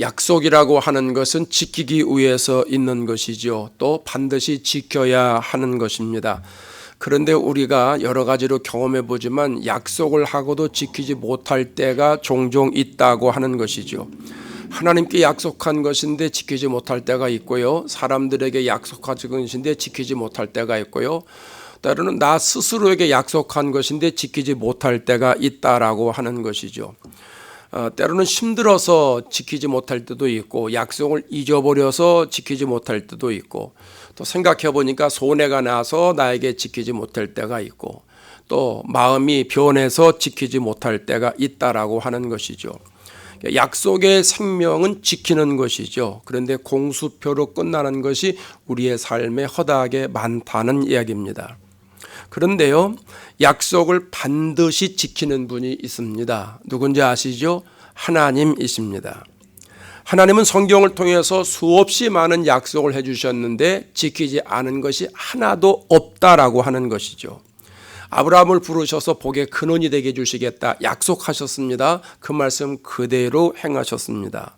약속이라고 하는 것은 지키기 위해서 있는 것이죠. 또 반드시 지켜야 하는 것입니다. 그런데 우리가 여러 가지로 경험해 보지만 약속을 하고도 지키지 못할 때가 종종 있다고 하는 것이죠. 하나님께 약속한 것인데 지키지 못할 때가 있고요. 사람들에게 약속한 것인데 지키지 못할 때가 있고요. 때로는 나 스스로에게 약속한 것인데 지키지 못할 때가 있다라고 하는 것이죠. 때로는 힘들어서 지키지 못할 때도 있고, 약속을 잊어버려서 지키지 못할 때도 있고, 또 생각해 보니까 손해가 나서 나에게 지키지 못할 때가 있고, 또 마음이 변해서 지키지 못할 때가 있다라고 하는 것이죠. 약속의 생명은 지키는 것이죠. 그런데 공수표로 끝나는 것이 우리의 삶에 허다하게 많다는 이야기입니다. 그런데요, 약속을 반드시 지키는 분이 있습니다. 누군지 아시죠? 하나님이십니다. 하나님은 성경을 통해서 수없이 많은 약속을 해주셨는데 지키지 않은 것이 하나도 없다라고 하는 것이죠. 아브라함을 부르셔서 복의 근원이 되게 해주시겠다 약속하셨습니다. 그 말씀 그대로 행하셨습니다.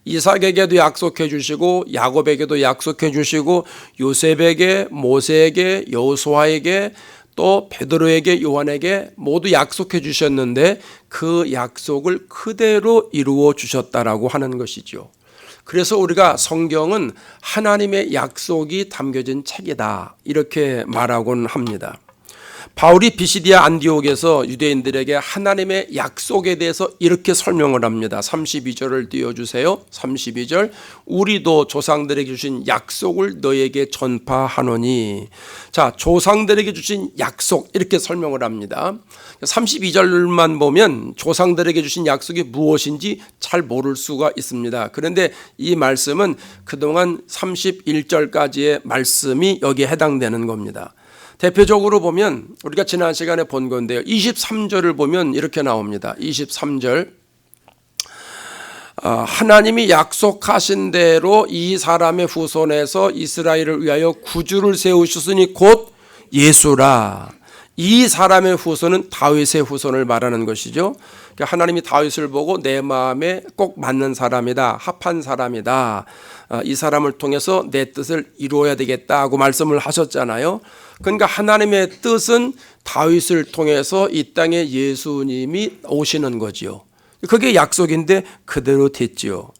이삭에게도 약속해 주시고, 야곱에게도 약속해 주시고, 요셉에게, 모세에게, 여호수아에게, 또 베드로에게, 요한에게 모두 약속해 주셨는데 그 약속을 그대로 이루어 주셨다라고 하는 것이죠. 그래서 우리가 성경은 하나님의 약속이 담겨진 책이다 이렇게 말하곤 합니다. 바울이 비시디아 안디옥에서 유대인들에게 하나님의 약속에 대해서 이렇게 설명을 합니다. 32절을 띄워주세요. 32절, 우리도 조상들에게 주신 약속을 너에게 전파하노니. 자, 조상들에게 주신 약속 이렇게 설명을 합니다. 32절만 보면 조상들에게 주신 약속이 무엇인지 잘 모를 수가 있습니다. 그런데 이 말씀은 그동안 31절까지의 말씀이 여기에 해당되는 겁니다. 대표적으로 보면 우리가 지난 시간에 본 건데요. 23절을 보면 이렇게 나옵니다. 23절, 하나님이 약속하신 대로 이 사람의 후손에서 이스라엘을 위하여 구주를 세우셨으니 곧 예수라. 이 사람의 후손은 다윗의 후손을 말하는 것이죠. 하나님이 다윗을 보고 내 마음에 꼭 맞는 사람이다, 합한 사람이다, 이 사람을 통해서 내 뜻을 이루어야 되겠다고 말씀을 하셨잖아요. 그러니까 하나님의 뜻은 다윗을 통해서 이 땅에 예수님이 오시는 거지요. 그게 약속인데 그대로 됐지요.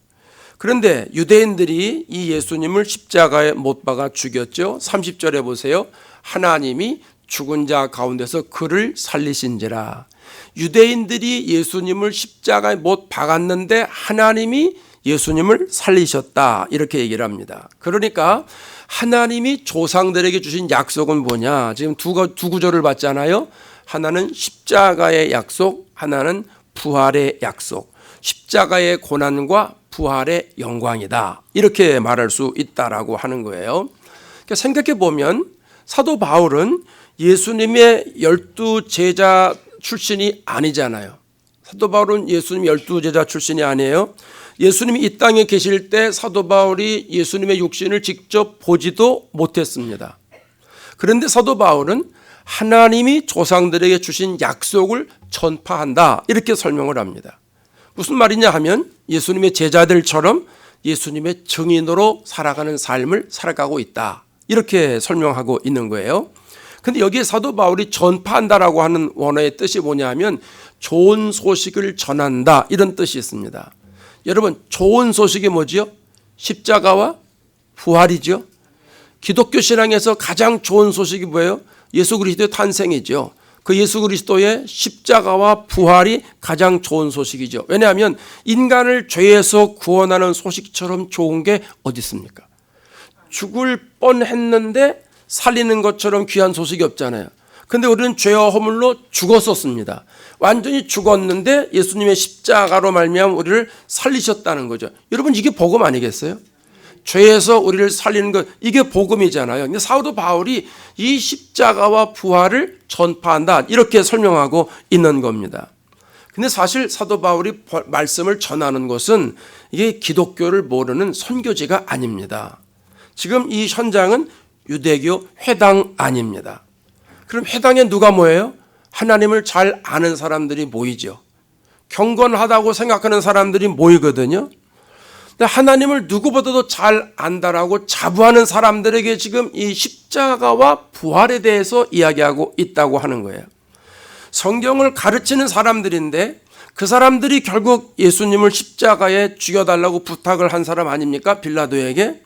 그런데 유대인들이 이 예수님을 십자가에 못 박아 죽였죠. 30절에 보세요. 하나님이 죽은 자 가운데서 그를 살리신지라. 유대인들이 예수님을 십자가에 못 박았는데 하나님이 예수님을 살리셨다 이렇게 얘기를 합니다. 그러니까 하나님이 조상들에게 주신 약속은 뭐냐? 지금 두 구절을 봤잖아요. 하나는 십자가의 약속, 하나는 부활의 약속. 십자가의 고난과 부활의 영광이다 이렇게 말할 수 있다라고 하는 거예요. 그러니까 생각해 보면 사도 바울은 예수님의 12제자 출신이 아니잖아요. 사도 바울은 예수님 12제자 출신이 아니에요. 예수님이 이 땅에 계실 때 사도 바울이 예수님의 육신을 직접 보지도 못했습니다. 그런데 사도 바울은 하나님이 조상들에게 주신 약속을 전파한다 이렇게 설명을 합니다. 무슨 말이냐 하면 예수님의 제자들처럼 예수님의 증인으로 살아가는 삶을 살아가고 있다 이렇게 설명하고 있는 거예요. 그런데 여기에 사도 바울이 전파한다라고 하는 원어의 뜻이 뭐냐면 좋은 소식을 전한다 이런 뜻이 있습니다. 여러분, 좋은 소식이 뭐지요? 십자가와 부활이죠. 기독교 신앙에서 가장 좋은 소식이 뭐예요? 예수 그리스도의 탄생이죠. 그 예수 그리스도의 십자가와 부활이 가장 좋은 소식이죠. 왜냐하면 인간을 죄에서 구원하는 소식처럼 좋은 게 어디 있습니까? 죽을 뻔했는데 살리는 것처럼 귀한 소식이 없잖아요. 근데 우리는 죄와 허물로 죽었었습니다. 완전히 죽었는데 예수님의 십자가로 말미암아 우리를 살리셨다는 거죠. 여러분, 이게 복음 아니겠어요? 죄에서 우리를 살리는 것, 이게 복음이잖아요. 근데 사도 바울이 이 십자가와 부활을 전파한다 이렇게 설명하고 있는 겁니다. 근데 사실 사도 바울이 말씀을 전하는 것은 이게 기독교를 모르는 선교지가 아닙니다. 지금 이 현장은 유대교 회당 아닙니다. 그럼 회당에 누가 모여요? 하나님을 잘 아는 사람들이 모이죠. 경건하다고 생각하는 사람들이 모이거든요. 하나님을 누구보다도 잘 안다라고 자부하는 사람들에게 지금 이 십자가와 부활에 대해서 이야기하고 있다고 하는 거예요. 성경을 가르치는 사람들인데 그 사람들이 결국 예수님을 십자가에 죽여달라고 부탁을 한 사람 아닙니까? 빌라도에게.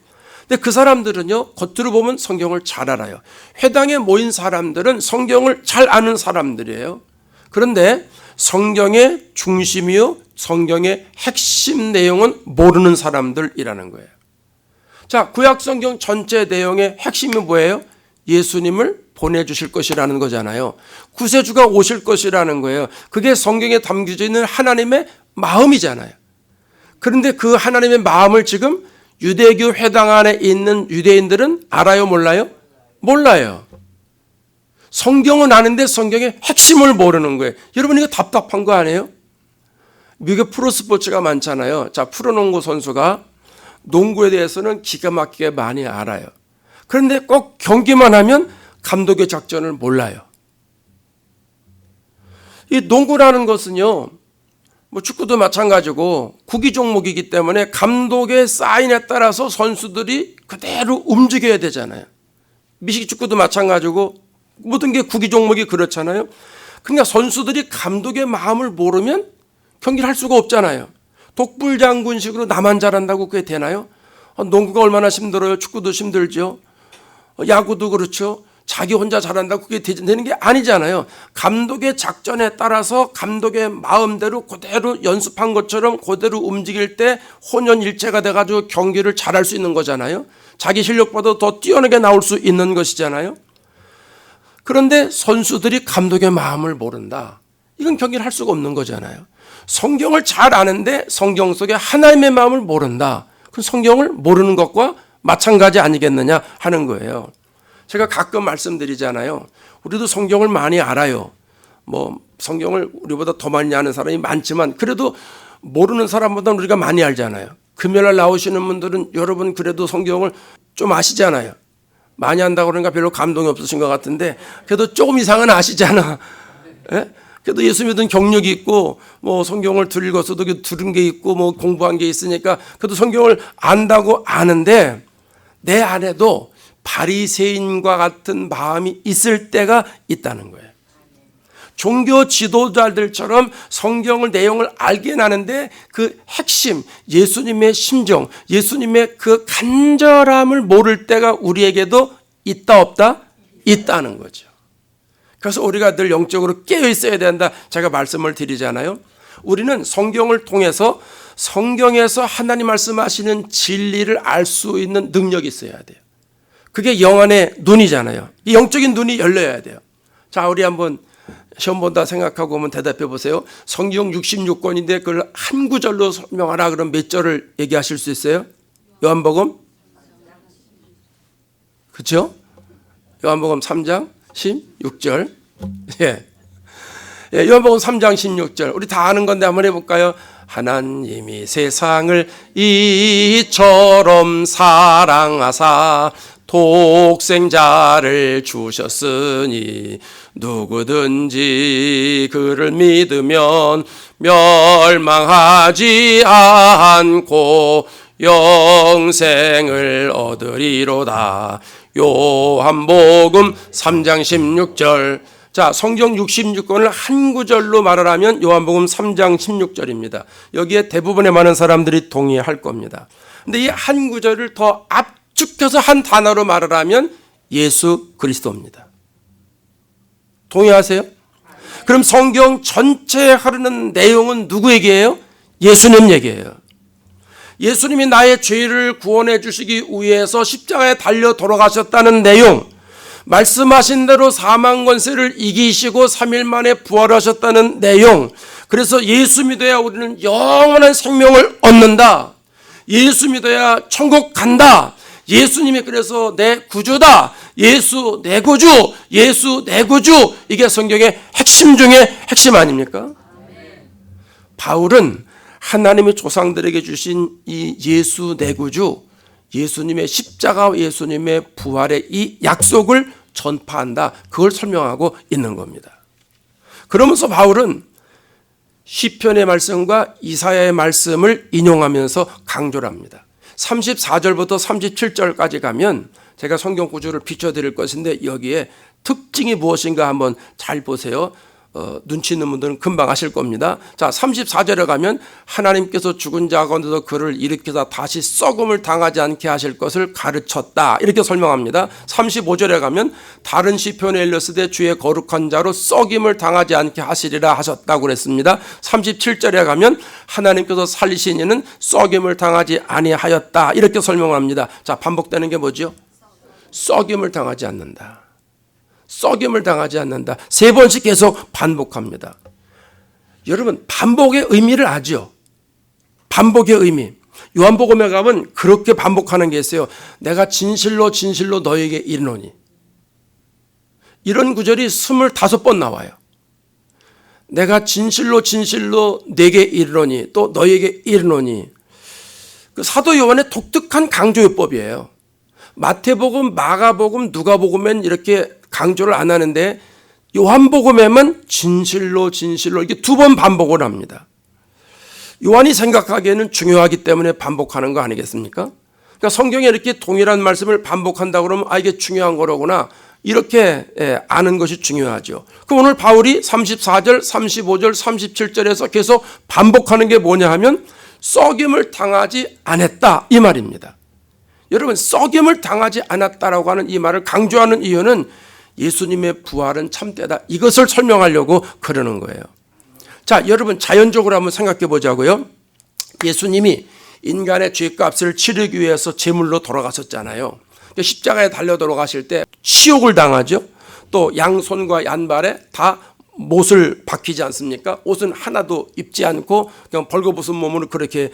근데 그 사람들은요, 겉으로 보면 성경을 잘 알아요. 회당에 모인 사람들은 성경을 잘 아는 사람들이에요. 그런데 성경의 중심이요, 성경의 핵심 내용은 모르는 사람들이라는 거예요. 자, 구약 성경 전체 내용의 핵심이 뭐예요? 예수님을 보내주실 것이라는 거잖아요. 구세주가 오실 것이라는 거예요. 그게 성경에 담겨져 있는 하나님의 마음이잖아요. 그런데 그 하나님의 마음을 지금 유대교 회당 안에 있는 유대인들은 알아요, 몰라요? 몰라요. 성경은 아는데 성경의 핵심을 모르는 거예요. 여러분, 이거 답답한 거 아니에요? 미국에 프로스포츠가 많잖아요. 자, 프로농구 선수가 농구에 대해서는 기가 막히게 많이 알아요. 그런데 꼭 경기만 하면 감독의 작전을 몰라요. 이 농구라는 것은요, 뭐 축구도 마찬가지고 구기 종목이기 때문에 감독의 사인에 따라서 선수들이 그대로 움직여야 되잖아요. 미식 축구도 마찬가지고 모든 게 구기 종목이 그렇잖아요. 그러니까 선수들이 감독의 마음을 모르면 경기를 할 수가 없잖아요. 독불장군식으로 나만 잘한다고 그게 되나요? 농구가 얼마나 힘들어요. 축구도 힘들죠. 야구도 그렇죠. 자기 혼자 잘한다고 그게 되는 게 아니잖아요. 감독의 작전에 따라서 감독의 마음대로 그대로 연습한 것처럼 그대로 움직일 때 혼연일체가 돼가지고 경기를 잘할 수 있는 거잖아요. 자기 실력보다 더 뛰어나게 나올 수 있는 것이잖아요. 그런데 선수들이 감독의 마음을 모른다. 이건 경기를 할 수가 없는 거잖아요. 성경을 잘 아는데 성경 속에 하나님의 마음을 모른다. 그 성경을 모르는 것과 마찬가지 아니겠느냐 하는 거예요. 제가 가끔 말씀드리잖아요. 우리도 성경을 많이 알아요. 뭐 성경을 우리보다 더 많이 아는 사람이 많지만 그래도 모르는 사람보다 우리가 많이 알잖아요. 금요일날 나오시는 분들은 여러분 그래도 성경을 좀 아시잖아요. 많이 안다고 그러니까 별로 감동이 없으신 것 같은데 그래도 조금 이상은 아시잖아. 예? 그래도 예수 믿은 경력이 있고 뭐 성경을 읽어서도 들은 게 있고 뭐 공부한 게 있으니까 그래도 성경을 안다고 아는데 내 안에도 바리새인과 같은 마음이 있을 때가 있다는 거예요. 종교 지도자들처럼 성경을 내용을 알긴 하는데 그 핵심, 예수님의 심정, 예수님의 그 간절함을 모를 때가 우리에게도 있다 없다? 있다는 거죠. 그래서 우리가 늘 영적으로 깨어 있어야 된다. 제가 말씀을 드리잖아요. 우리는 성경을 통해서 성경에서 하나님 말씀하시는 진리를 알 수 있는 능력이 있어야 돼요. 그게 영안의 눈이잖아요. 이 영적인 눈이 열려야 돼요. 자, 우리 한번 시험 본다 생각하고 오면 대답해 보세요. 성경 66권인데 그걸 한 구절로 설명하라 그럼 몇 절을 얘기하실 수 있어요? 요한복음? 그렇죠? 요한복음 3장 16절. 예. 예, 요한복음 3장 16절. 우리 다 아는 건데 한번 해볼까요? 하나님이 세상을 이처럼 사랑하사 독생자를 주셨으니 누구든지 그를 믿으면 멸망하지 않고 영생을 얻으리로다. 요한복음 3장 16절. 자, 성경 66권을 한 구절로 말을 하면 요한복음 3장 16절입니다. 여기에 대부분의 많은 사람들이 동의할 겁니다. 근데 이 한 구절을 더 압축해서 한 단어로 말을 하면 예수 그리스도입니다. 동의하세요? 그럼 성경 전체에 흐르는 내용은 누구 얘기예요? 예수님 얘기예요. 예수님이 나의 죄를 구원해 주시기 위해서 십자가에 달려 돌아가셨다는 내용, 말씀하신 대로 사망 권세를 이기시고 3일 만에 부활하셨다는 내용, 그래서 예수 믿어야 우리는 영원한 생명을 얻는다. 예수 믿어야 천국 간다. 예수님이 그래서 내 구주다. 예수 내 구주, 예수 내 구주. 이게 성경의 핵심 중에 핵심 아닙니까? 바울은 하나님의 조상들에게 주신 이 예수 내 구주, 예수님의 십자가, 예수님의 부활의 이 약속을 전파한다. 그걸 설명하고 있는 겁니다. 그러면서 바울은 시편의 말씀과 이사야의 말씀을 인용하면서 강조를 합니다. 34절부터 37절까지 가면 제가 성경 구조를 비춰드릴 것인데 여기에 특징이 무엇인가 한번 잘 보세요. 눈치 있는 분들은 금방 아실 겁니다. 자, 34절에 가면 하나님께서 죽은 자 가운데서 그를 일으키사 다시 썩음을 당하지 않게 하실 것을 가르쳤다, 이렇게 설명합니다. 35절에 가면 다른 시편에 일렀으되 주의 거룩한 자로 썩임을 당하지 않게 하시리라 하셨다고 그랬습니다. 37절에 가면 하나님께서 살리신 이는 썩임을 당하지 아니하였다, 이렇게 설명합니다. 자, 반복되는 게 뭐죠? 썩임을 당하지 않는다. 썩임을 당하지 않는다. 세 번씩 계속 반복합니다. 여러분, 반복의 의미를 아죠? 반복의 의미. 요한복음에 가면 그렇게 반복하는 게 있어요. 내가 진실로 진실로 너에게 이르노니. 이런 구절이 25번 나와요. 내가 진실로 진실로 내게 이르노니, 또 너에게 이르노니. 그 사도 요한의 독특한 강조요법이에요. 마태복음, 마가복음, 누가복음엔 이렇게 강조를 안 하는데 요한복음에만 진실로 진실로 이렇게 2번 반복을 합니다. 요한이 생각하기에는 중요하기 때문에 반복하는 거 아니겠습니까? 그러니까 성경에 이렇게 동일한 말씀을 반복한다 그러면 이게 중요한 거로구나, 이렇게 아는 것이 중요하죠. 그럼 오늘 바울이 34절, 35절, 37절에서 계속 반복하는 게 뭐냐 하면 썩임을 당하지 않았다, 이 말입니다. 여러분, 썩임을 당하지 않았다라고 하는 이 말을 강조하는 이유는 예수님의 부활은 참되다, 이것을 설명하려고 그러는 거예요. 자, 여러분, 자연적으로 한번 생각해 보자고요. 예수님이 인간의 죄값을 치르기 위해서 제물로 돌아가셨잖아요. 십자가에 달려 돌아가실 때 치욕을 당하죠. 또 양손과 양발에 다 못을 박히지 않습니까? 옷은 하나도 입지 않고 그냥 벌거벗은 몸으로 그렇게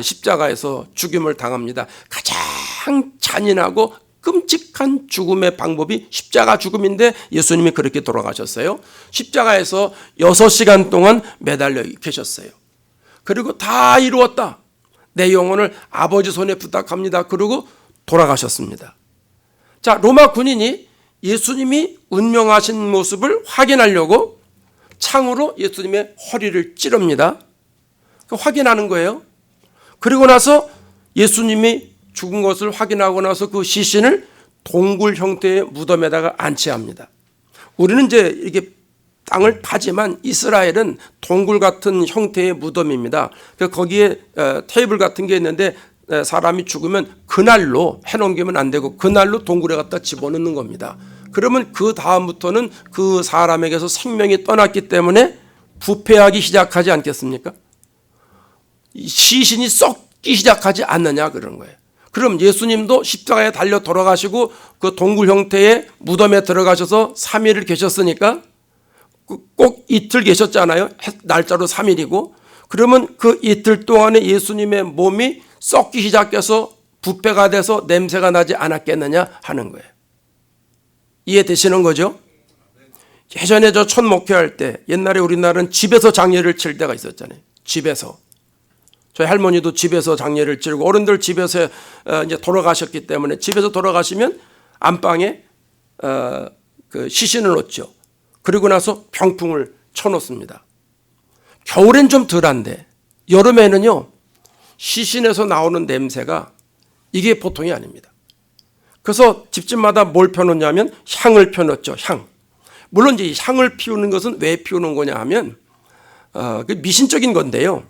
십자가에서 죽임을 당합니다. 가장 잔인하고 끔찍한 죽음의 방법이 십자가 죽음인데 예수님이 그렇게 돌아가셨어요. 십자가에서 6시간 동안 매달려 계셨어요. 그리고 다 이루었다, 내 영혼을 아버지 손에 부탁합니다, 그리고 돌아가셨습니다. 자, 로마 군인이 예수님이 운명하신 모습을 확인하려고 창으로 예수님의 허리를 찌릅니다. 확인하는 거예요. 그리고 나서 예수님이 죽은 것을 확인하고 나서 그 시신을 동굴 형태의 무덤에다가 안치합니다. 우리는 이제 이렇게 땅을 파지만 이스라엘은 동굴 같은 형태의 무덤입니다. 거기에 테이블 같은 게 있는데 사람이 죽으면 그날로 해넘기면 안 되고 그날로 동굴에 갖다 집어넣는 겁니다. 그러면 그 다음부터는 그 사람에게서 생명이 떠났기 때문에 부패하기 시작하지 않겠습니까? 시신이 썩기 시작하지 않느냐, 그런 거예요. 그럼 예수님도 십자가에 달려 돌아가시고 그 동굴 형태의 무덤에 들어가셔서 3일을 계셨으니까 꼭 이틀 계셨잖아요. 날짜로 3일이고. 그러면 그 이틀 동안에 예수님의 몸이 썩기 시작해서 부패가 돼서 냄새가 나지 않았겠느냐 하는 거예요. 이해되시는 거죠? 예전에 저 첫 목회할 때 옛날에 우리나라는 집에서 장례를 칠 때가 있었잖아요. 집에서. 저희 할머니도 집에서 장례를 치르고 어른들 집에서 이제 돌아가셨기 때문에 집에서 돌아가시면 안방에 그 시신을 놓죠. 그리고 나서 병풍을 쳐놓습니다. 겨울엔 좀 덜한데 여름에는요, 시신에서 나오는 냄새가 이게 보통이 아닙니다. 그래서 집집마다 뭘 펴놓냐면 향을 펴놓죠. 향. 물론 이제 향을 피우는 것은 왜 피우는 거냐 하면 미신적인 건데요.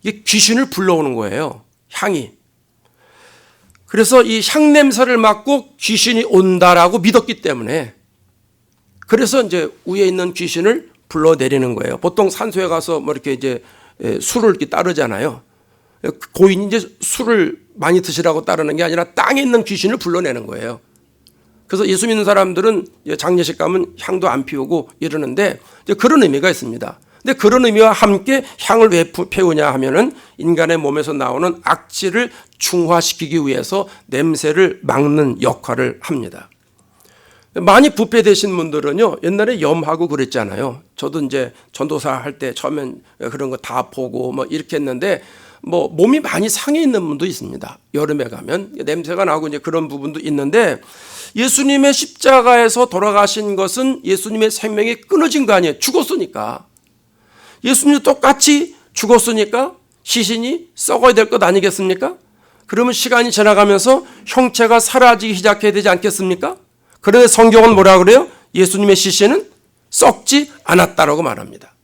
이게 귀신을 불러오는 거예요. 향이. 그래서 이 향 냄새를 맡고 귀신이 온다라고 믿었기 때문에 그래서 이제 위에 있는 귀신을 불러내리는 거예요. 보통 산소에 가서 뭐 이렇게 이제 술을 이렇게 따르잖아요. 고인이 이제 술을 많이 드시라고 따르는 게 아니라 땅에 있는 귀신을 불러내는 거예요. 그래서 예수 믿는 사람들은 장례식 가면 향도 안 피우고 이러는데 그런 의미가 있습니다. 근데 그런 의미와 함께 향을 왜 피우냐 하면은 인간의 몸에서 나오는 악취를 중화시키기 위해서 냄새를 막는 역할을 합니다. 많이 부패되신 분들은요, 옛날에 염하고 그랬잖아요. 저도 이제 전도사 할 때 처음엔 그런 거 다 보고 뭐 이렇게 했는데 뭐 몸이 많이 상해 있는 분도 있습니다. 여름에 가면 냄새가 나고 이제 그런 부분도 있는데 예수님의 십자가에서 돌아가신 것은 예수님의 생명이 끊어진 거 아니에요. 죽었으니까. 예수님도 똑같이 죽었으니까 시신이 썩어야 될 것 아니겠습니까? 그러면 시간이 지나가면서 형체가 사라지기 시작해야 되지 않겠습니까? 그런데 성경은 뭐라 그래요? 예수님의 시신은 썩지 않았다라고 말합니다.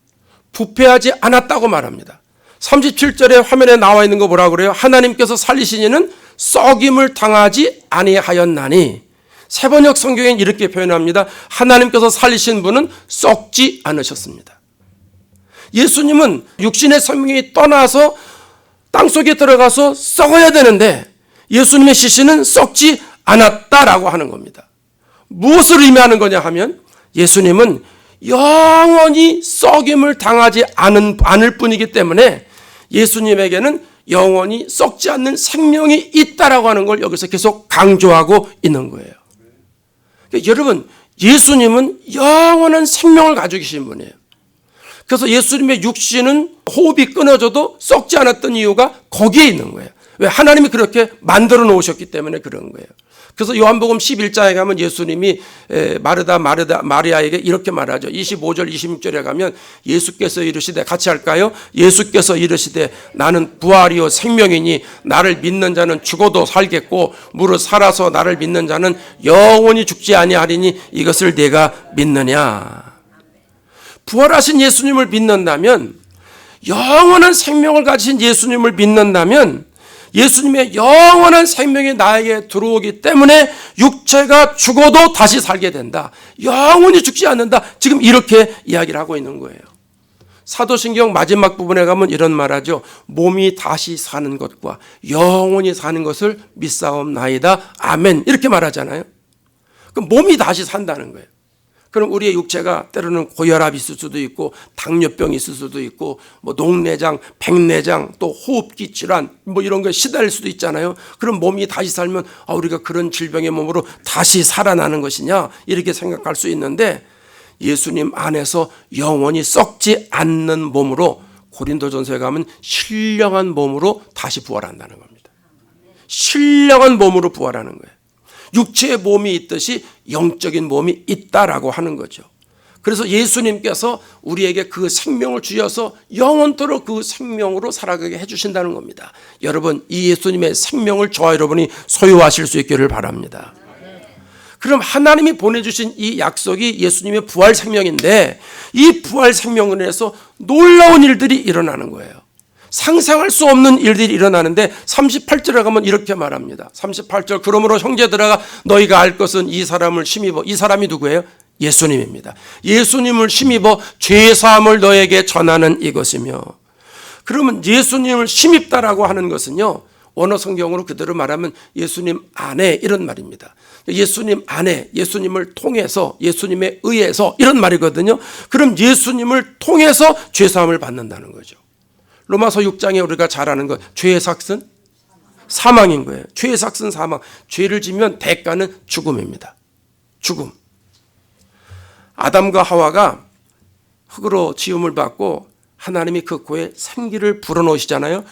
부패하지 않았다고 말합니다. 37절에 화면에 나와 있는 거 뭐라 그래요? 하나님께서 살리신 이는 썩임을 당하지 아니하였나니. 세번역 성경엔 이렇게 표현합니다. 하나님께서 살리신 분은 썩지 않으셨습니다. 예수님은 육신의 생명이 떠나서 땅속에 들어가서 썩어야 되는데 예수님의 시신은 썩지 않았다라고 하는 겁니다. 무엇을 의미하는 거냐 하면 예수님은 영원히 썩임을 당하지 않을 뿐이기 때문에 예수님에게는 영원히 썩지 않는 생명이 있다라고 하는 걸 여기서 계속 강조하고 있는 거예요. 그러니까 여러분, 예수님은 영원한 생명을 가지고 계신 분이에요. 그래서 예수님의 육신은 호흡이 끊어져도 썩지 않았던 이유가 거기에 있는 거예요. 왜? 하나님이 그렇게 만들어 놓으셨기 때문에 그런 거예요. 그래서 요한복음 11장에 가면 예수님이 마리아에게 이렇게 말하죠. 25절 26절에 가면 예수께서 이르시되, 같이 할까요? 예수께서 이르시되 나는 부활이요 생명이니 나를 믿는 자는 죽어도 살겠고 무릇 살아서 나를 믿는 자는 영원히 죽지 아니하리니 이것을 네가 믿느냐. 부활하신 예수님을 믿는다면, 영원한 생명을 가진 예수님을 믿는다면 예수님의 영원한 생명이 나에게 들어오기 때문에 육체가 죽어도 다시 살게 된다. 영원히 죽지 않는다. 지금 이렇게 이야기를 하고 있는 거예요. 사도신경 마지막 부분에 가면 이런 말하죠. 몸이 다시 사는 것과 영원히 사는 것을 믿사옵나이다. 아멘. 이렇게 말하잖아요. 그럼 몸이 다시 산다는 거예요. 그럼 우리의 육체가 때로는 고혈압이 있을 수도 있고 당뇨병이 있을 수도 있고 녹내장, 백내장, 또 호흡기 질환 이런 거에 시달릴 수도 있잖아요. 그럼 몸이 다시 살면 우리가 그런 질병의 몸으로 다시 살아나는 것이냐 이렇게 생각할 수 있는데, 예수님 안에서 영원히 썩지 않는 몸으로, 고린도전서에 가면 신령한 몸으로 다시 부활한다는 겁니다. 신령한 몸으로 부활하는 거예요. 육체의 몸이 있듯이 영적인 몸이 있다라고 하는 거죠. 그래서 예수님께서 우리에게 그 생명을 주셔서 영원토록 그 생명으로 살아가게 해주신다는 겁니다. 여러분, 이 예수님의 생명을 저와 여러분이 소유하실 수 있기를 바랍니다. 그럼 하나님이 보내주신 이 약속이 예수님의 부활 생명인데, 이 부활 생명을 인해서 놀라운 일들이 일어나는 거예요. 상상할 수 없는 일들이 일어나는데 38절에 가면 이렇게 말합니다. 38절, 그러므로 형제들아 너희가 알 것은 이 사람을 힘입어. 이 사람이 누구예요? 예수님입니다. 예수님을 힘입어 죄사함을 너에게 전하는 이것이며. 그러면 예수님을 힘입다라고 하는 것은요, 원어 성경으로 그대로 말하면 예수님 안에 이런 말입니다. 예수님 안에, 예수님을 통해서, 예수님에 의해서 이런 말이거든요. 그럼 예수님을 통해서 죄사함을 받는다는 거죠. 로마서 6장에 우리가 잘 아는 것, 죄의 삭은 사망인 거예요. 죄의 삭은 사망. 죄를 지면 대가는 죽음입니다. 죽음. 아담과 하와가 흙으로 지음을 받고 하나님이 그 코에 생기를 불어넣으시잖아요.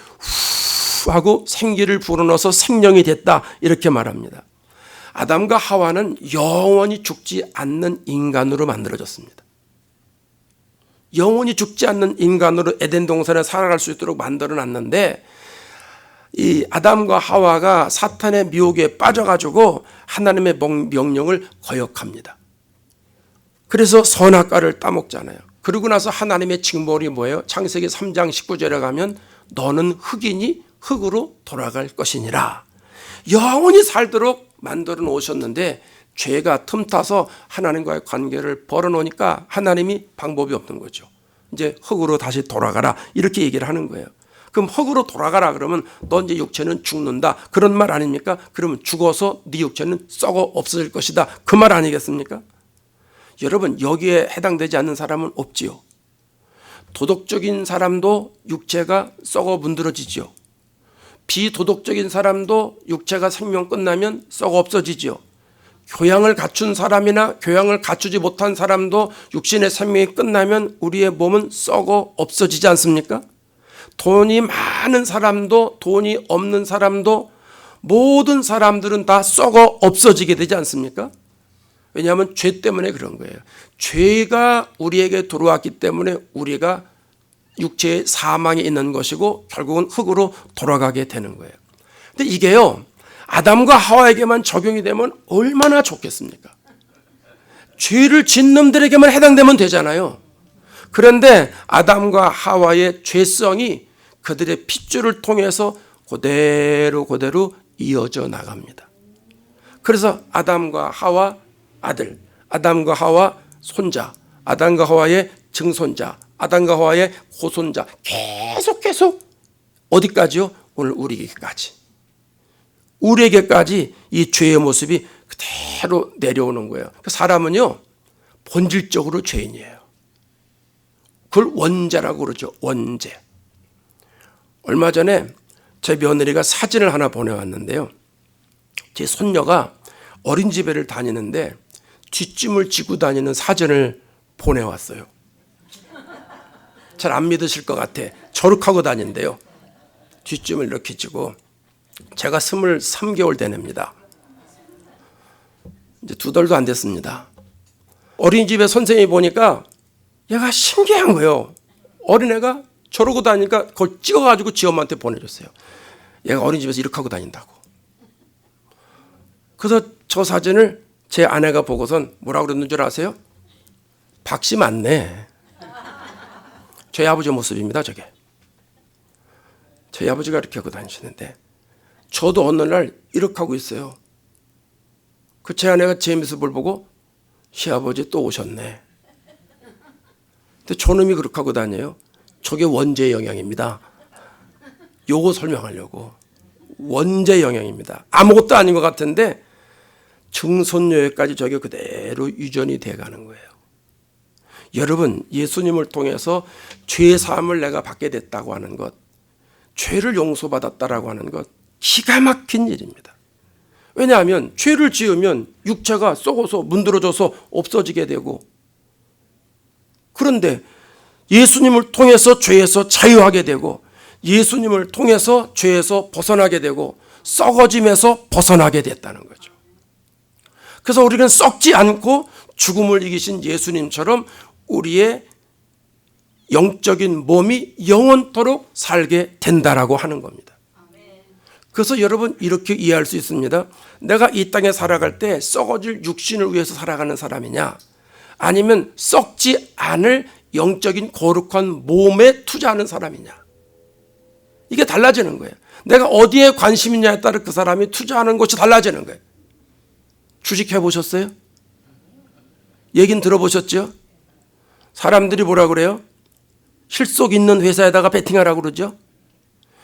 후 하고 생기를 불어넣어서 생명이 됐다 이렇게 말합니다. 아담과 하와는 영원히 죽지 않는 인간으로 만들어졌습니다. 영원히 죽지 않는 인간으로 에덴 동산에 살아갈 수 있도록 만들어놨는데, 이 아담과 하와가 사탄의 미혹에 빠져가지고 하나님의 명령을 거역합니다. 그래서 선악과를 따먹잖아요. 그러고 나서 하나님의 징벌이 뭐예요? 창세기 3장 19절에 가면 너는 흙이니 흙으로 돌아갈 것이니라. 영원히 살도록 만들어 놓으셨는데 죄가 틈타서 하나님과의 관계를 벌어놓으니까 하나님이 방법이 없는 거죠. 이제 흙으로 다시 돌아가라 이렇게 얘기를 하는 거예요. 그럼 흙으로 돌아가라 그러면 너 이제 육체는 죽는다 그런 말 아닙니까? 그러면 죽어서 네 육체는 썩어 없어질 것이다 그 말 아니겠습니까? 여러분, 여기에 해당되지 않는 사람은 없지요. 도덕적인 사람도 육체가 썩어 문드러지지요. 비도덕적인 사람도 육체가 생명 끝나면 썩어 없어지지요. 교양을 갖춘 사람이나 교양을 갖추지 못한 사람도 육신의 생명이 끝나면 우리의 몸은 썩어 없어지지 않습니까? 돈이 많은 사람도 돈이 없는 사람도 모든 사람들은 다 썩어 없어지게 되지 않습니까? 왜냐하면 죄 때문에 그런 거예요. 죄가 우리에게 들어왔기 때문에 우리가 육체의 사망에 있는 것이고 결국은 흙으로 돌아가게 되는 거예요. 근데 이게요, 아담과 하와에게만 적용이 되면 얼마나 좋겠습니까? 죄를 짓는 놈들에게만 해당되면 되잖아요. 그런데 아담과 하와의 죄성이 그들의 핏줄을 통해서 그대로 이어져 나갑니다. 그래서 아담과 하와 아들, 아담과 하와 손자, 아담과 하와의 증손자, 아담과 하와의 고손자, 계속 어디까지요? 오늘 우리에게까지 이 죄의 모습이 그대로 내려오는 거예요. 사람은요, 본질적으로 죄인이에요. 그걸 원죄라고 그러죠. 원죄. 얼마 전에 제 며느리가 사진을 하나 보내왔는데요, 제 손녀가 어린이집에를 다니는데 뒷짐을 지고 다니는 사진을 보내왔어요. 잘 안 믿으실 것 같아. 저룩하고 다닌대요. 뒷짐을 이렇게 지고. 제가 23개월 된 애입니다. 이제 2달도 안 됐습니다. 어린이집에 선생님이 보니까 얘가 신기한 거예요. 어린애가 저러고 다니니까 그걸 찍어가지고 지 엄마한테 보내줬어요. 얘가 어린이집에서 이렇게 하고 다닌다고. 그래서 저 사진을 제 아내가 보고선 뭐라고 그랬는 줄 아세요? 박씨 맞네. 저희 아버지 모습입니다, 저게. 저희 아버지가 이렇게 하고 다니시는데 저도 어느 날 이렇게 하고 있어요. 그 제 아내가 제 모습을 보고 시아버지 또 오셨네. 근데 저놈이 그렇게 하고 다녀요. 저게 원죄의 영향입니다. 요거 설명하려고. 원죄 영향입니다. 아무것도 아닌 것 같은데 증손녀에까지 저게 그대로 유전이 돼가는 거예요. 여러분, 예수님을 통해서 죄 사함을 내가 받게 됐다고 하는 것, 죄를 용서받았다라고 하는 것, 기가 막힌 일입니다. 왜냐하면 죄를 지으면 육체가 썩어서 문드러져서 없어지게 되고, 그런데 예수님을 통해서 죄에서 자유하게 되고, 예수님을 통해서 죄에서 벗어나게 되고, 썩어짐에서 벗어나게 됐다는 거죠. 그래서 우리는 썩지 않고 죽음을 이기신 예수님처럼 우리의 영적인 몸이 영원토록 살게 된다라고 하는 겁니다. 그래서 여러분, 이렇게 이해할 수 있습니다. 내가 이 땅에 살아갈 때 썩어질 육신을 위해서 살아가는 사람이냐, 아니면 썩지 않을 영적인 거룩한 몸에 투자하는 사람이냐, 이게 달라지는 거예요. 내가 어디에 관심이 있냐에 따라 그 사람이 투자하는 것이 달라지는 거예요. 주식해 보셨어요? 얘긴 들어보셨죠? 사람들이 뭐라 그래요? 실속 있는 회사에다가 베팅하라고 그러죠.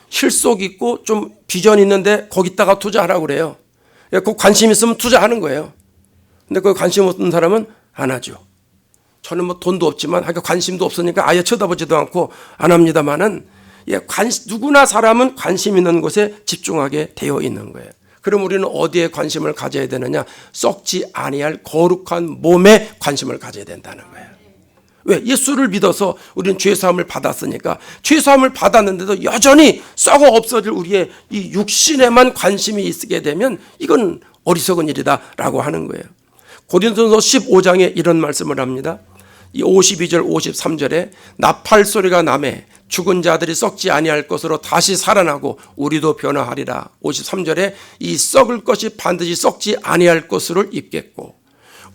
실속 있고 좀 비전 있는데 거기다가 투자하라고 그래요. 그 관심 있으면 투자하는 거예요. 근데 그 관심 없는 사람은 안 하죠. 저는 뭐 돈도 없지만 관심도 없으니까 아예 쳐다보지도 않고 안 합니다만은, 누구나 사람은 관심 있는 곳에 집중하게 되어 있는 거예요. 그럼 우리는 어디에 관심을 가져야 되느냐? 썩지 아니할 거룩한 몸에 관심을 가져야 된다는 거예요. 왜? 예수를 믿어서 우리는 죄사함을 받았으니까. 죄사함을 받았는데도 여전히 썩어 없어질 우리의 이 육신에만 관심이 있게 되면 이건 어리석은 일이다라고 하는 거예요. 고린도전서 15장에 이런 말씀을 합니다. 이 52절 53절에 나팔 소리가 나매 죽은 자들이 썩지 아니할 것으로 다시 살아나고 우리도 변화하리라. 53절에 이 썩을 것이 반드시 썩지 아니할 것으로 입겠고,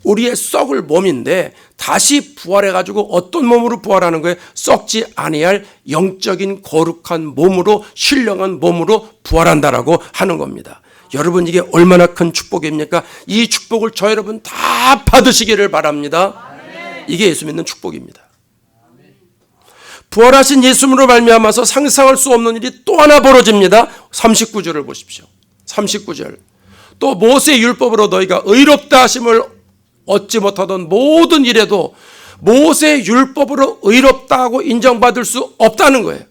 우리의 썩을 몸인데 다시 부활해가지고 어떤 몸으로 부활하는 거예요? 썩지 아니할 영적인 거룩한 몸으로, 신령한 몸으로 부활한다라고 하는 겁니다. 여러분, 이게 얼마나 큰 축복입니까? 이 축복을 저 여러분 다 받으시기를 바랍니다. 이게 예수 믿는 축복입니다. 부활하신 예수님으로 말미암아서 상상할 수 없는 일이 또 하나 벌어집니다. 39절을 보십시오. 39절. 또 모세 율법으로 너희가 의롭다 하심을 얻지 못하던 모든 일에도 모세 율법으로 의롭다고 인정받을 수 없다는 거예요.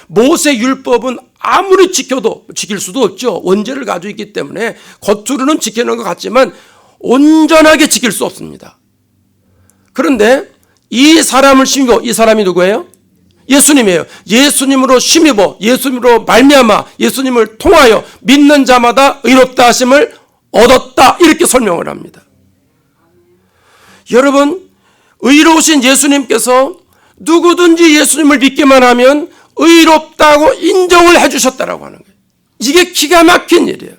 모세 율법은 아무리 지켜도 지킬 수도 없죠. 원죄를 가지고 있기 때문에 겉으로는 지키는 것 같지만 온전하게 지킬 수 없습니다. 그런데 이 사람을 심고, 이 사람이 누구예요? 예수님이에요. 예수님으로 심입어, 예수님으로 말미암아, 예수님을 통하여 믿는 자마다 의롭다 하심을 얻었다, 이렇게 설명을 합니다. 여러분, 의로우신 예수님께서 누구든지 예수님을 믿기만 하면 의롭다고 인정을 해주셨다라고 하는 거예요. 이게 기가 막힌 일이에요.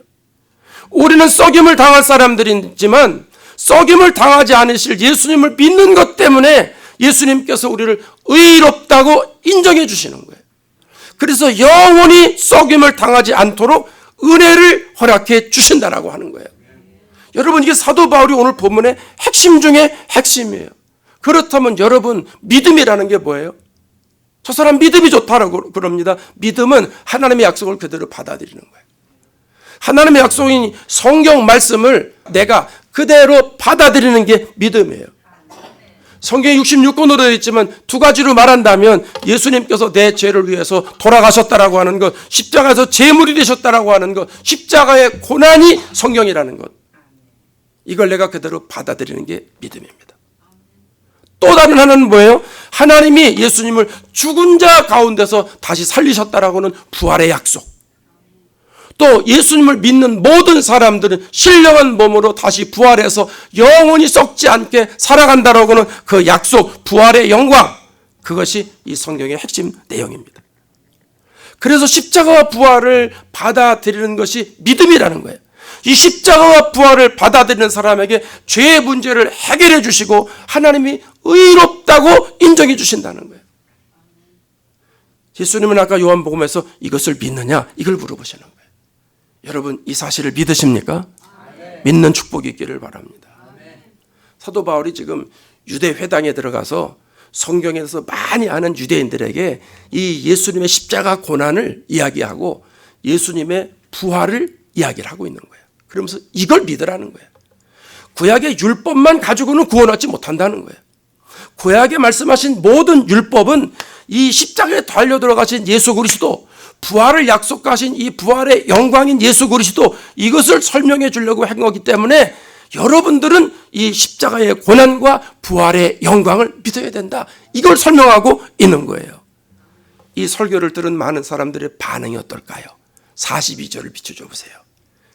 우리는 썩임을 당할 사람들이지만 썩임을 당하지 않으실 예수님을 믿는 것 때문에 예수님께서 우리를 의롭다고 인정해 주시는 거예요. 그래서 영원히 썩임을 당하지 않도록 은혜를 허락해 주신다라고 하는 거예요. 여러분, 이게 사도 바울이 오늘 본문의 핵심 중에 핵심이에요. 그렇다면 여러분, 믿음이라는 게 뭐예요? 저 사람 믿음이 좋다라고 그럽니다. 믿음은 하나님의 약속을 그대로 받아들이는 거예요. 하나님의 약속인 성경 말씀을 내가 그대로 받아들이는 게 믿음이에요. 성경에 66권으로 되어 있지만 두 가지로 말한다면 예수님께서 내 죄를 위해서 돌아가셨다라고 하는 것, 십자가에서 제물이 되셨다라고 하는 것, 십자가의 고난이 성경이라는 것, 이걸 내가 그대로 받아들이는 게 믿음입니다. 또 다른 하나는 뭐예요? 하나님이 예수님을 죽은 자 가운데서 다시 살리셨다라고는 부활의 약속. 또 예수님을 믿는 모든 사람들은 신령한 몸으로 다시 부활해서 영원히 썩지 않게 살아간다라고는 그 약속, 부활의 영광, 그것이 이 성경의 핵심 내용입니다. 그래서 십자가와 부활을 받아들이는 것이 믿음이라는 거예요. 이 십자가와 부활을 받아들이는 사람에게 죄의 문제를 해결해 주시고 하나님이 의롭다고 인정해 주신다는 거예요. 예수님은 아까 요한복음에서 이것을 믿느냐, 이걸 물어보시는 거예요. 여러분, 이 사실을 믿으십니까? 믿는 축복이 있기를 바랍니다. 사도 바울이 지금 유대 회당에 들어가서 성경에서 많이 아는 유대인들에게 이 예수님의 십자가 고난을 이야기하고 예수님의 부활을 이야기를 하고 있는 거예요. 그러면서 이걸 믿으라는 거예요. 구약의 율법만 가지고는 구원 얻지 못한다는 거예요. 구약에 말씀하신 모든 율법은 이 십자가에 달려 들어가신 예수 그리스도, 부활을 약속하신 이 부활의 영광인 예수 그리스도, 이것을 설명해 주려고 한 거기 때문에 여러분들은 이 십자가의 고난과 부활의 영광을 믿어야 된다, 이걸 설명하고 있는 거예요. 이 설교를 들은 많은 사람들의 반응이 어떨까요? 42절을 비춰줘 보세요.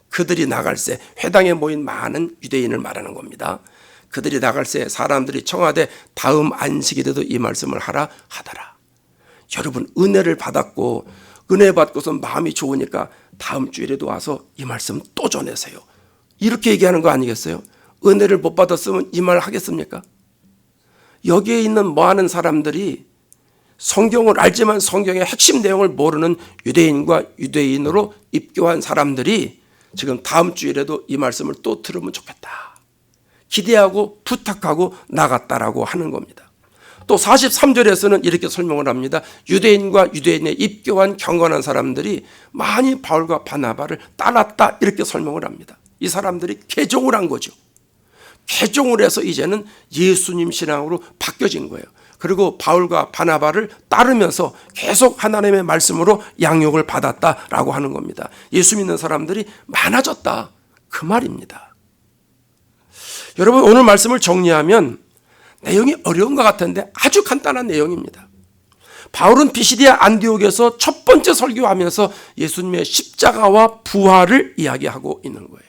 그들이 나갈새, 회당에 모인 많은 유대인을 말하는 겁니다. 그들이 나갈새 사람들이 청하되 다음 안식이 돼도 이 말씀을 하라 하더라. 여러분, 은혜를 받았고 은혜 받고서 마음이 좋으니까 다음 주일에도 와서 이 말씀 또 전하세요, 이렇게 얘기하는 거 아니겠어요? 은혜를 못 받았으면 이 말 하겠습니까? 여기에 있는 많은 사람들이 성경을 알지만 성경의 핵심 내용을 모르는 유대인과 유대인으로 입교한 사람들이 지금 다음 주일에도 이 말씀을 또 들으면 좋겠다, 기대하고 부탁하고 나갔다라고 하는 겁니다. 또 43절에서는 이렇게 설명을 합니다. 유대인과 유대인에 입교한 경건한 사람들이 많이 바울과 바나바를 따랐다, 이렇게 설명을 합니다. 이 사람들이 개종을 한 거죠. 개종을 해서 이제는 예수님 신앙으로 바뀌어진 거예요. 그리고 바울과 바나바를 따르면서 계속 하나님의 말씀으로 양육을 받았다라고 하는 겁니다. 예수 믿는 사람들이 많아졌다, 그 말입니다. 여러분, 오늘 말씀을 정리하면 내용이 어려운 것 같은데 아주 간단한 내용입니다. 바울은 피시디아 안디옥에서 첫 번째 설교하면서 예수님의 십자가와 부활을 이야기하고 있는 거예요.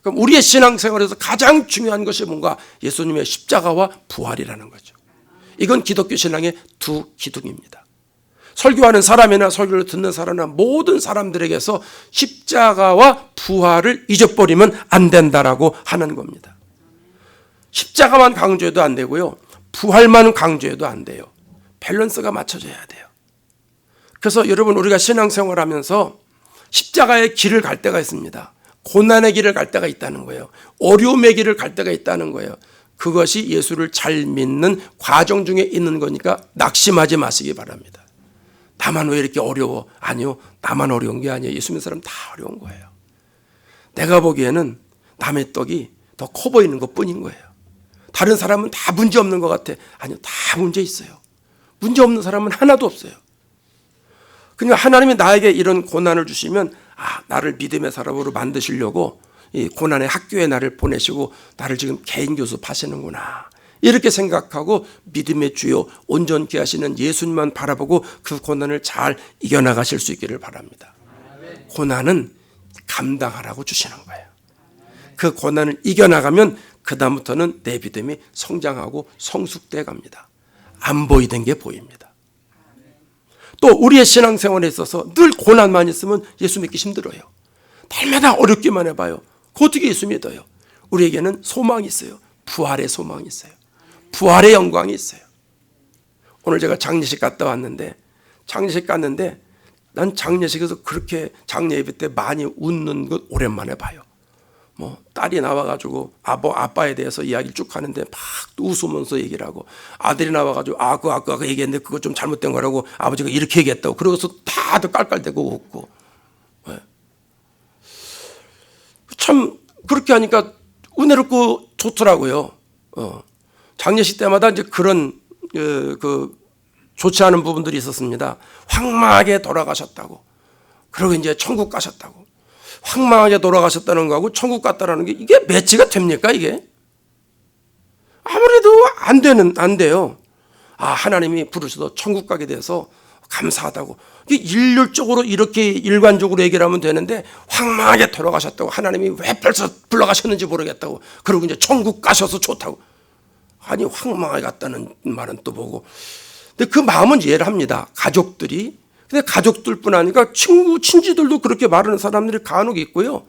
그럼 우리의 신앙생활에서 가장 중요한 것이 뭔가? 예수님의 십자가와 부활이라는 거죠. 이건 기독교 신앙의 두 기둥입니다. 설교하는 사람이나 설교를 듣는 사람이나 모든 사람들에게서 십자가와 부활을 잊어버리면 안 된다라고 하는 겁니다. 십자가만 강조해도 안 되고요, 부활만 강조해도 안 돼요. 밸런스가 맞춰져야 돼요. 그래서 여러분, 우리가 신앙생활하면서 십자가의 길을 갈 때가 있습니다. 고난의 길을 갈 때가 있다는 거예요. 어려움의 길을 갈 때가 있다는 거예요. 그것이 예수를 잘 믿는 과정 중에 있는 거니까 낙심하지 마시기 바랍니다. 나만 왜 이렇게 어려워? 아니요, 나만 어려운 게 아니에요. 예수 믿는 사람 다 어려운 거예요. 내가 보기에는 남의 떡이 더 커 보이는 것 뿐인 거예요. 다른 사람은 다 문제 없는 것 같아. 아니요, 다 문제 있어요. 문제 없는 사람은 하나도 없어요. 그러니까 하나님이 나에게 이런 고난을 주시면 나를 믿음의 사람으로 만드시려고 이 고난의 학교에 나를 보내시고 나를 지금 개인 교습하시는구나, 이렇게 생각하고 믿음의 주요 온전케 하시는 예수님만 바라보고 그 고난을 잘 이겨나가실 수 있기를 바랍니다. 고난은 감당하라고 주시는 거예요. 그 고난을 이겨나가면 그 다음부터는 내 믿음이 성장하고 성숙돼 갑니다. 안 보이던 게 보입니다. 또 우리의 신앙생활에 있어서 늘 고난만 있으면 예수 믿기 힘들어요. 날마다 어렵기만 해봐요. 어떻게 예수 믿어요? 우리에게는 소망이 있어요. 부활의 소망이 있어요. 부활의 영광이 있어요. 오늘 제가 장례식 갔다 왔는데, 장례식 갔는데 난 장례식에서 그렇게 장례 예배 때 많이 웃는 것 오랜만에 봐요. 뭐 딸이 나와가지고 아빠에 대해서 이야기를 쭉 하는데 막 웃으면서 얘기를 하고, 아들이 나와가지고 그거 아까 얘기했는데 그거 좀 잘못된 거라고 아버지가 이렇게 얘기했다고, 그러고서 다들 깔깔대고 웃고. 네. 참 그렇게 하니까 은혜롭고 좋더라고요. 장례식 때마다 이제 그런 좋지 않은 부분들이 있었습니다. 황망하게 돌아가셨다고, 그리고 이제 천국 가셨다고. 황망하게 돌아가셨다는 거하고 천국 갔다라는 게 이게 매치가 됩니까? 이게 아무래도 안 돼요. 하나님이 부르셔서 천국 가게 돼서 감사하다고, 이게 일률적으로 이렇게 일관적으로 얘기를 하면 되는데, 황망하게 돌아가셨다고, 하나님이 왜 벌써 불러가셨는지 모르겠다고, 그리고 이제 천국 가셔서 좋다고. 아니, 황망하게 갔다는 말은 또 뭐고. 근데 그 마음은 이해를 합니다. 가족들이. 근데 가족들뿐 아니라 친구, 친지들도 그렇게 말하는 사람들이 간혹 있고요.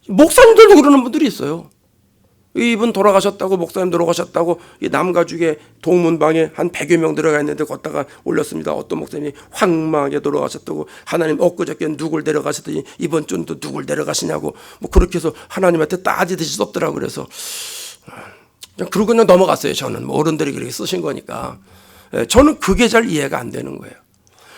목사님들도 그러는 분들이 있어요. 이분 돌아가셨다고, 목사님 돌아가셨다고, 이 남가죽에 동문방에 한 100여 명 들어가 있는데 걷다가 올렸습니다. 어떤 목사님이 황망하게 돌아가셨다고, 하나님 엊그저께 누굴 데려가셨더니 이번 주는 또 누굴 데려가시냐고, 뭐 그렇게 해서 하나님한테 따지듯이 썼더라고요. 그래서 그러고 그냥 넘어갔어요. 저는 뭐 어른들이 그렇게 쓰신 거니까. 저는 그게 잘 이해가 안 되는 거예요.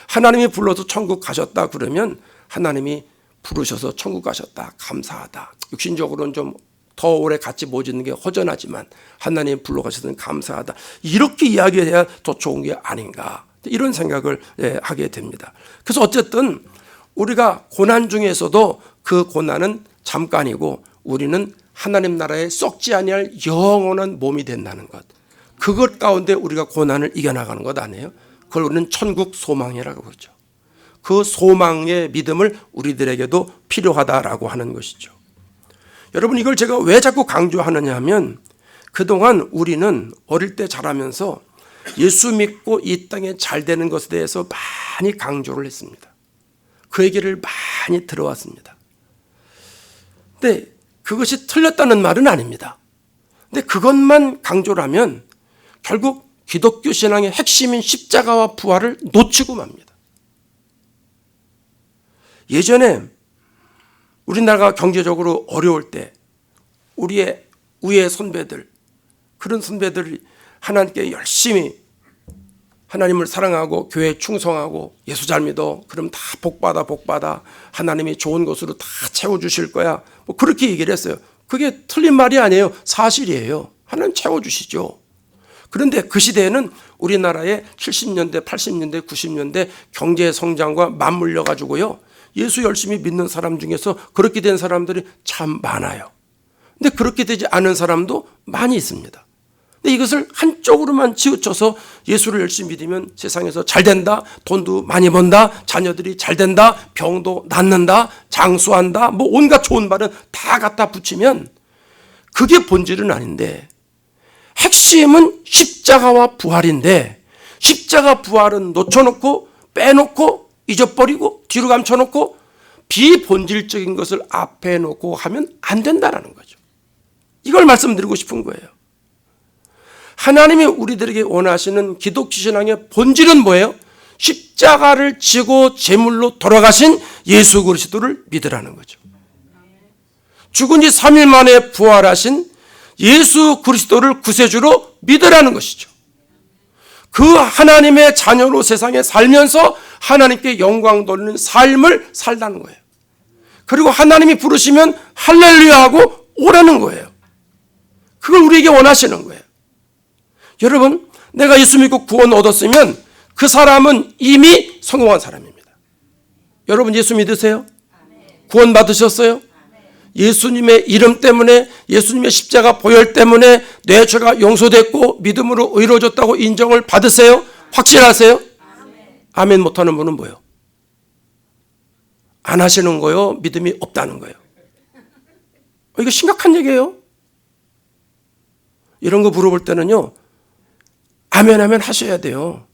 하나님이 불러서 천국 가셨다 그러면, 하나님이 부르셔서 천국 가셨다, 감사하다. 육신적으로는 좀 더 오래 같이 못 있는 게 허전하지만 하나님이 불러가셔서 감사하다, 이렇게 이야기해야 더 좋은 게 아닌가, 이런 생각을 하게 됩니다. 그래서 어쨌든 우리가 고난 중에서도 그 고난은 잠깐이고, 우리는 하나님 나라에 썩지 아니할 영원한 몸이 된다는 것, 그것 가운데 우리가 고난을 이겨나가는 것 아니에요? 그걸 우리는 천국 소망이라고 그러죠. 그 소망의 믿음을 우리들에게도 필요하다라고 하는 것이죠. 여러분, 이걸 제가 왜 자꾸 강조하느냐 하면, 그동안 우리는 어릴 때 자라면서 예수 믿고 이 땅에 잘 되는 것에 대해서 많이 강조를 했습니다. 그 얘기를 많이 들어왔습니다. 근데 그것이 틀렸다는 말은 아닙니다. 근데 그것만 강조를 하면 결국 기독교 신앙의 핵심인 십자가와 부활을 놓치고 맙니다. 예전에 우리나라가 경제적으로 어려울 때 우리의 우의 선배들, 그런 선배들이 하나님께 열심히 하나님을 사랑하고 교회에 충성하고 예수 잘 믿어, 그럼 다 복받아, 하나님이 좋은 것으로 다 채워주실 거야, 뭐 그렇게 얘기를 했어요. 그게 틀린 말이 아니에요. 사실이에요. 하나님 채워주시죠. 그런데 그 시대에는 우리나라의 70년대, 80년대, 90년대 경제 성장과 맞물려 가지고요, 예수 열심히 믿는 사람 중에서 그렇게 된 사람들이 참 많아요. 근데 그렇게 되지 않은 사람도 많이 있습니다. 근데 이것을 한쪽으로만 치우쳐서 예수를 열심히 믿으면 세상에서 잘 된다, 돈도 많이 번다, 자녀들이 잘 된다, 병도 낫는다, 장수한다, 뭐 온갖 좋은 말은 다 갖다 붙이면 그게 본질은 아닌데, 핵심은 십자가와 부활인데, 십자가 부활은 놓쳐놓고 빼놓고 잊어버리고 뒤로 감춰놓고 비본질적인 것을 앞에 놓고 하면 안 된다는 거죠. 이걸 말씀드리고 싶은 거예요. 하나님이 우리들에게 원하시는 기독교 신앙의 본질은 뭐예요? 십자가를 지고 제물로 돌아가신 예수 그리스도를 믿으라는 거죠. 죽은 지 3일 만에 부활하신 예수 그리스도를 구세주로 믿으라는 것이죠. 그 하나님의 자녀로 세상에 살면서 하나님께 영광 돌리는 삶을 살라는 거예요. 그리고 하나님이 부르시면 할렐루야 하고 오라는 거예요. 그걸 우리에게 원하시는 거예요. 여러분, 내가 예수 믿고 구원 얻었으면 그 사람은 이미 성공한 사람입니다. 여러분, 예수 믿으세요? 구원 받으셨어요? 예수님의 이름 때문에, 예수님의 십자가 보혈 때문에 내 죄가 용서됐고 믿음으로 의로워졌다고 인정을 받으세요? 확신하세요? 아멘 못하는 분은 뭐예요? 안 하시는 거요? 믿음이 없다는 거예요? 이거 심각한 얘기예요. 이런 거 물어볼 때는요, 아멘 아멘 하셔야 돼요.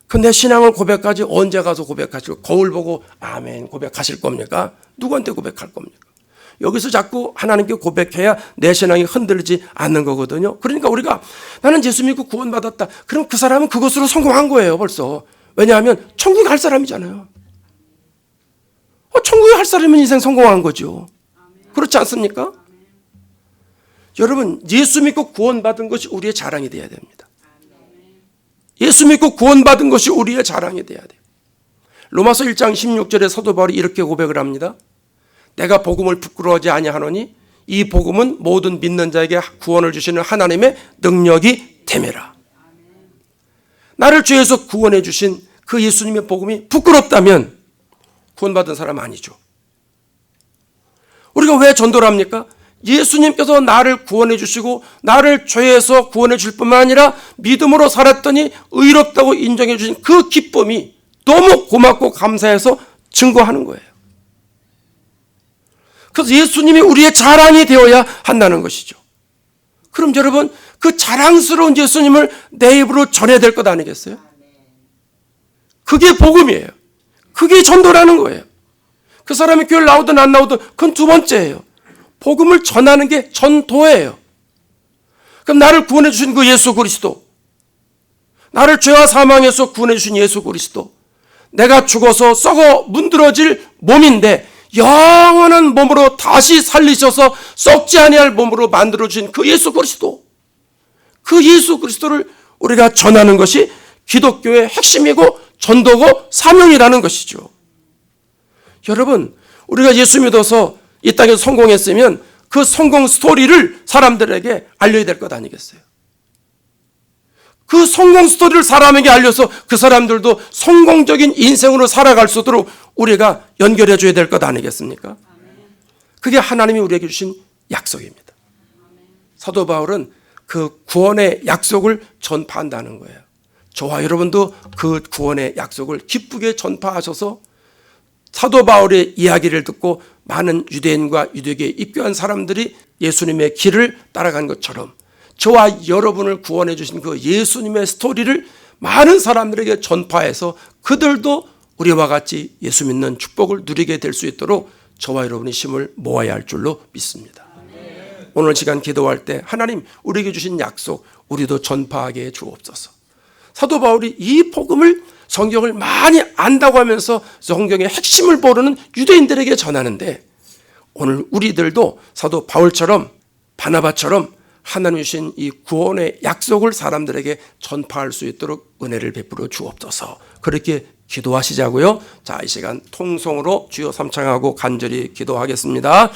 근데 신앙을 고백까지 언제 가서 고백하실, 거울 보고 아멘 고백하실 겁니까? 누구한테 고백할 겁니까? 여기서 자꾸 하나님께 고백해야 내 신앙이 흔들리지 않는 거거든요. 그러니까 우리가 나는 예수 믿고 구원받았다. 그럼 그 사람은 그것으로 성공한 거예요 벌써. 왜냐하면 천국에 갈 사람이잖아요. 천국에 갈 사람은 인생 성공한 거죠. 그렇지 않습니까? 여러분, 예수 믿고 구원받은 것이 우리의 자랑이 되어야 됩니다. 예수 믿고 구원받은 것이 우리의 자랑이 되어야 돼요. 로마서 1장 16절에 사도 바울이 이렇게 고백을 합니다. 내가 복음을 부끄러워하지 아니하노니 이 복음은 모든 믿는 자에게 구원을 주시는 하나님의 능력이 됨이라. 나를 죄에서 구원해 주신 그 예수님의 복음이 부끄럽다면 구원받은 사람 아니죠. 우리가 왜 전도를 합니까? 예수님께서 나를 구원해 주시고 나를 죄에서 구원해 줄 뿐만 아니라 믿음으로 살았더니 의롭다고 인정해 주신 그 기쁨이 너무 고맙고 감사해서 증거하는 거예요. 그래서 예수님이 우리의 자랑이 되어야 한다는 것이죠. 그럼 여러분, 그 자랑스러운 예수님을 내 입으로 전해야 될 것 아니겠어요? 그게 복음이에요. 그게 전도라는 거예요. 그 사람이 교회를 나오든 안 나오든 그건 두 번째예요. 복음을 전하는 게 전도예요. 그럼 나를 구원해 주신 그 예수 그리스도, 나를 죄와 사망에서 구원해 주신 예수 그리스도, 내가 죽어서 썩어 문드러질 몸인데 영원한 몸으로 다시 살리셔서 썩지 아니할 몸으로 만들어 주신 그 예수 그리스도, 그 예수 그리스도를 우리가 전하는 것이 기독교의 핵심이고 전도고 사명이라는 것이죠. 여러분, 우리가 예수 믿어서 이 땅에서 성공했으면 그 성공 스토리를 사람들에게 알려야 될 것 아니겠어요? 그 성공 스토리를 사람에게 알려서 그 사람들도 성공적인 인생으로 살아갈 수 있도록 우리가 연결해 줘야 될 것 아니겠습니까? 그게 하나님이 우리에게 주신 약속입니다. 사도 바울은 그 구원의 약속을 전파한다는 거예요. 저와 여러분도 그 구원의 약속을 기쁘게 전파하셔서 사도 바울의 이야기를 듣고 많은 유대인과 유대교에 입교한 사람들이 예수님의 길을 따라간 것처럼 저와 여러분을 구원해 주신 그 예수님의 스토리를 많은 사람들에게 전파해서 그들도 우리와 같이 예수 믿는 축복을 누리게 될 수 있도록 저와 여러분이 힘을 모아야 할 줄로 믿습니다. 오늘 시간 기도할 때 하나님 우리에게 주신 약속 우리도 전파하게 해 주옵소서. 사도 바울이 이 복음을 성경을 많이 안다고 하면서 성경의 핵심을 모르는 유대인들에게 전하는데 오늘 우리들도 사도 바울처럼 바나바처럼 하나님 주신 이 구원의 약속을 사람들에게 전파할 수 있도록 은혜를 베풀어 주옵소서. 그렇게 기도하시자고요. 자, 이 시간 통성으로 주여 삼창하고 간절히 기도하겠습니다.